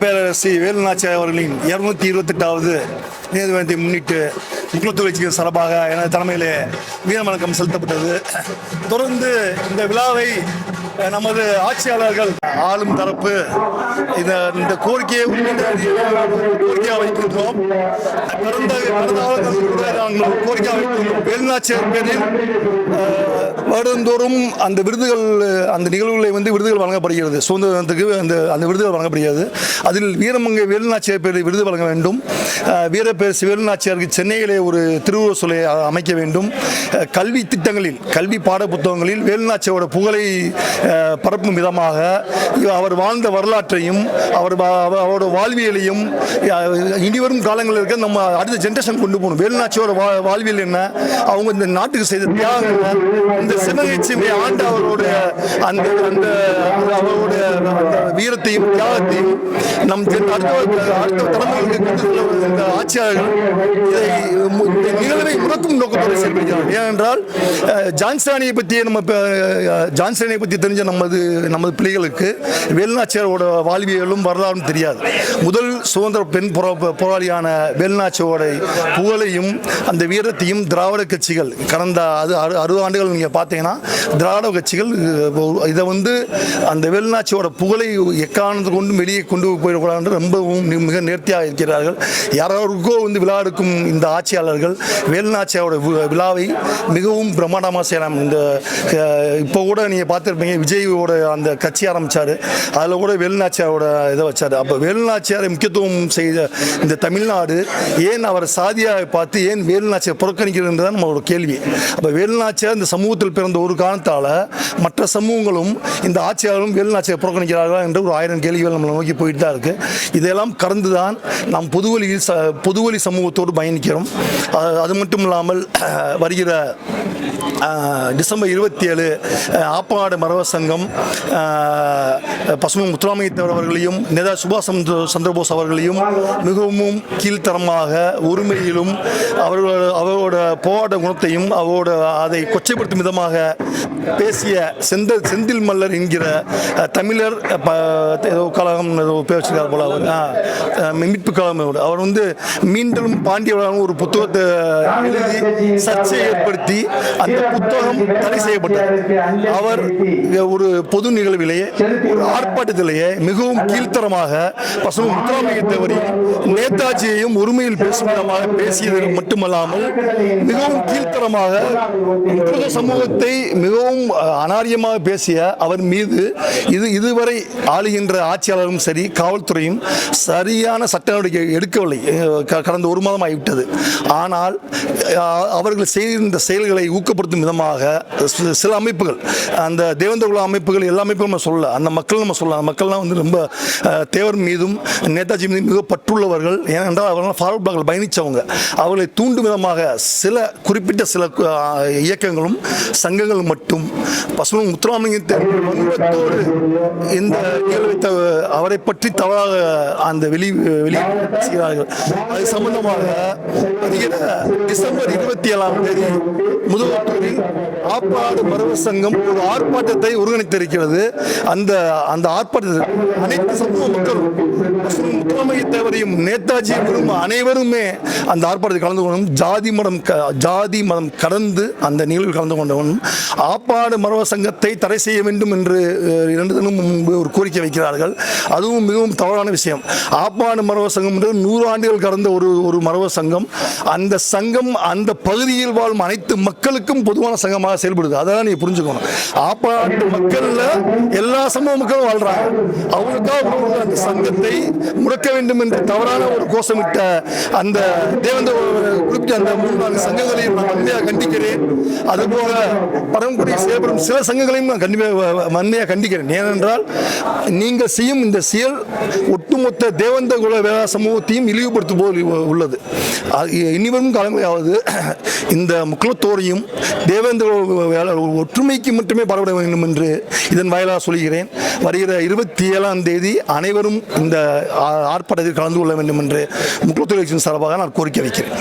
பேரரசி வேலுநாச்சியார் அவர்களின் 228வது நினைவு தினத்தை முன்னிட்டு முக்குளத்தூர் கட்சியின் சார்பாக எனது தலைமையிலே வீரவணக்கம் செலுத்தப்பட்டது. தொடர்ந்து இந்த விழாவை நமது ஆட்சியாளர்கள் ஆளும் தரப்பு இந்த கோரிக்கையை வைக்கின்றோம். கோரிக்கை வேலுநாச்சியார் பேரில் வருடந்தோறும் அந்த விருதுகள் அந்த நிகழ்வுகளை விருதுகள் வழங்கப்படுகிறது. சுதந்திரத்துக்கு அந்த விருதுகள் வழங்கப்படுகிறது. அதில் வீரமங்கை வேலுநாச்சியார் பேரில் விருது வழங்க வேண்டும். வீரப்பேரரசி வேலுநாச்சியாருக்கு சென்னையிலே ஒரு திருவுருவ சிலை அமைக்க வேண்டும். கல்வி திட்டங்களில் கல்வி பாட புத்தகங்களில் வேலுநாச்சியாரோட புகழை பரப்பும் விதமாக அவர் வாழ்ந்த வரலாற்றையும் அவரோட வாழ்வியலையும் இனிவரும் காலங்களில் இருக்க நம்ம அடுத்த ஜென்ரேஷன் கொண்டு போகணும். வேலுநாச்சியோட வாழ்வியல் என்ன, அவங்க இந்த நாட்டுக்கு செய்த தியாகங்கள், இந்த சிவகட்சியை ஆண்ட அவருடைய அந்த அவருடைய வீரத்தையும் தியாகத்தையும் நம் அடுத்த தலைமுறைகளுக்கு இந்த ஆட்சியாளர்கள் இந்த நிகழ்வை முடக்கும் நோக்கத்தோடு செயல்படுகிறார். ஏனென்றால் ஜான்சிராணியை பற்றி தெரிஞ்ச நமது பிள்ளைகளுக்கு வேலுநாச்சியாரோட வாழ்வியலும் வரலாறும் தெரியாது. முதல் சுதந்திர பெண் போராளியான வேலுநாச்சியோட புகழையும் அந்த வீரத்தையும் திராவிட கட்சிகள் கடந்த 60 ஆண்டுகள் நீங்கள் பார்த்தீங்கன்னா திராவிட கட்சிகள் இதை அந்த வேலுநாச்சியோட புகழை எக்காரணத்தை கொண்டு வெளியே கொண்டு போயிடக்கூடாது என்று ரொம்பவும் மிக நேர்த்தியாக இருக்கிறார்கள். யாராருக்கோ விழா எடுக்கும் இந்த ஆட்சியாளர்கள் வேலுநாச்சியோட விழாவை மிகவும் பிரம்மாண்டமாக செய்யலாம். இப்போ கூட நீங்கள் பார்த்துருப்பீங்க, விஜயோட அந்த கட்சி ஆரம்பித்தார், அதில் கூட வேலுநாச்சியாரோட இதை வச்சார். அப்போ வேலுநாச்சியாரை முக்கியத்துவம் செய்த இந்த தமிழ்நாடு ஏன் அவர் சாதியாக பார்த்து ஏன் வேலுநாச்சியார் புறக்கணிக்கிறது தான் நம்மளோட கேள்வி. அப்போ வேலுநாச்சியார் இந்த சமூகத்தில் பிறந்த ஒரு காரணத்தால் மற்ற சமூகங்களும் இந்த ஆட்சியாளரும் வேலுநாச்சியார் புறக்கணிக்கிறார்களா என்ற ஒரு 1000 கேள்விகள் நம்மளை நோக்கி போயிட்டு தான் இருக்குது. இதெல்லாம் கடந்து தான் நாம் பொதுவழி சமூகத்தோடு பயணிக்கிறோம். அது மட்டும் இல்லாமல் வருகிற டிசம்பர் 27 ஆப்பாடு மரவ சங்கம் பசுமை முத்துராமலிங்க அவர்களையும் நேதாஜி சுபாஷ் சந்திரபோஸ் அவர்களையும் மிகவும் கீழ்த்தரமாக உரிமையிலும் அவரோட போராட்ட குணத்தையும் அவரோட அதை கொச்சைப்படுத்தும் விதமாக பேசிய செந்தில் மல்லர் என்கிற தமிழர் கழகம் பேர் வச்சிருக்கார் போல, அவர் மீட்பு கழகம். அவர் மீண்டும் பாண்டியவரான ஒரு புத்தகத்தை எழுதி சர்ச்சையை ஏற்படுத்தி அந்த புத்தகம் தடை செய்யப்பட்டது. அவர் ஒரு பொது நிகழ்விலேயே ஒரு ஆர்ப்பாட்டத்திலேயே மிகவும் கீழ்த்தரமாக பசுமை முத்துராமலிங்கத்தேவரையும் நேதாஜியையும் உரிமையில் பேசும் விதமாக பேசியது மட்டுமல்லாமல் மிகவும் கீழ்த்தரமாக சமூகத்தை மிகவும் அநாரியமாக பேசிய அவர் மீது இதுவரை ஆளுகின்ற ஆட்சியாளரும் சரி காவல்துறையும் சரியான சட்ட நடவடிக்கை எடுக்கவில்லை. கடந்த 1 மாதம் ஆகிவிட்டது. ஆனால் அவர்கள் செய்கின்ற செயல்களை ஊக்கப்படுத்தும் விதமாக சில அமைப்புகள், அந்த தேவேந்திர அமைப்புகள், எல்லா அமைப்புகளும் நம்ம சொல்லலாம், அந்த மக்கள்லாம் ரொம்ப தேவர் மீதும் நேதாஜி மீதும் மிக பற்றுள்ளவர்கள். ஏனென்றால் அவர்கள் ஃபார்வர்ட் பிளாக்கில் பயணித்தவங்க. அவர்களை தூண்டும் விதமாக குறிப்பிட்ட சில இயக்கங்களும் சங்கங்கள் மட்டும் பசுமை முத்துராமலிங்கத்தோடு இந்த அவரை பற்றி தவறாக அந்த வெளியிடுகிறார்கள். அது சம்பந்தமாக டிசம்பர் 27ஆம் தேதி முதுகுளத்தூரில் ஆப்பாடு மரவ சங்கம் ஒரு ஆர்ப்பாட்டத்தை ஒருங்கிணைத்திருக்கிறது. அந்த ஆர்ப்பாட்டத்தில் அனைத்து சமூக மக்களும் முத்துராமலிங்கத்தேவரையும் நேதாஜியும் அனைவருமே அந்த ஆர்ப்பாட்டத்தில் கலந்து கொண்டும் ஜாதி மதம் கடந்து அந்த நிகழ்வில் கலந்து கொண்டவனும் ஆப்பாடு மரவ சங்கத்தை தடை செய்ய வேண்டும் என்று 2 தினம் முன்பு ஒரு கோரிக்கை வைக்கிறார்கள். அதுவும் மிகவும் தவறான விஷயம். ஆப்பாடு மரவ சங்கம் 100 ஆண்டுகள் கடந்த ஒரு மரவ சங்கம். அந்த சங்கம் அந்த பகுதியில் வாழும் அனைத்து மக்களுக்கும் பொதுவான சங்கமாக செயல்படுது. அதான் நீங்க புரிஞ்சுக்கணும். ஆப்பாடு மக்கள்ல எல்லா சமூக மக்களும் வாழ்றாங்க. அவங்களுக்காக அந்த சங்கத்தை முடக்க வேண்டும் என்று தவறான ஒரு கோஷமிட்ட அந்த தேவேந்திர குறிப்பிட்ட அந்த 3-4 சங்கங்களையும் நான் வன்மையாக கண்டிக்கிறேன். அதுபோல பரம்பரை செயல்படும் சில சங்கங்களையும் நான் வன்மையாக கண்டிக்கிறேன். ஏனென்றால் நீங்கள் செய்யும் இந்த செயல் ஒட்டுமொத்த தேவேந்திர குல வேளா சமூகத்தையும் இழிவுபடுத்தும் போல் உள்ளது. இனிவரும் காலங்களாவது இந்த முக்குளத்தோரையும் தேவேந்திர ஒற்றுமைக்கு மட்டுமே பாடுபட வேண்டும் என்று இதன் வாயிலாக சொல்கிறேன். வருகிற 27ஆம் தேதி அனைவரும் இந்த ஆர்ப்பாட்டத்தில் கலந்து கொள்ள வேண்டும் என்று முக்குளத்தோர் சார்பாக நான் கோரிக்கை வைக்கிறேன்.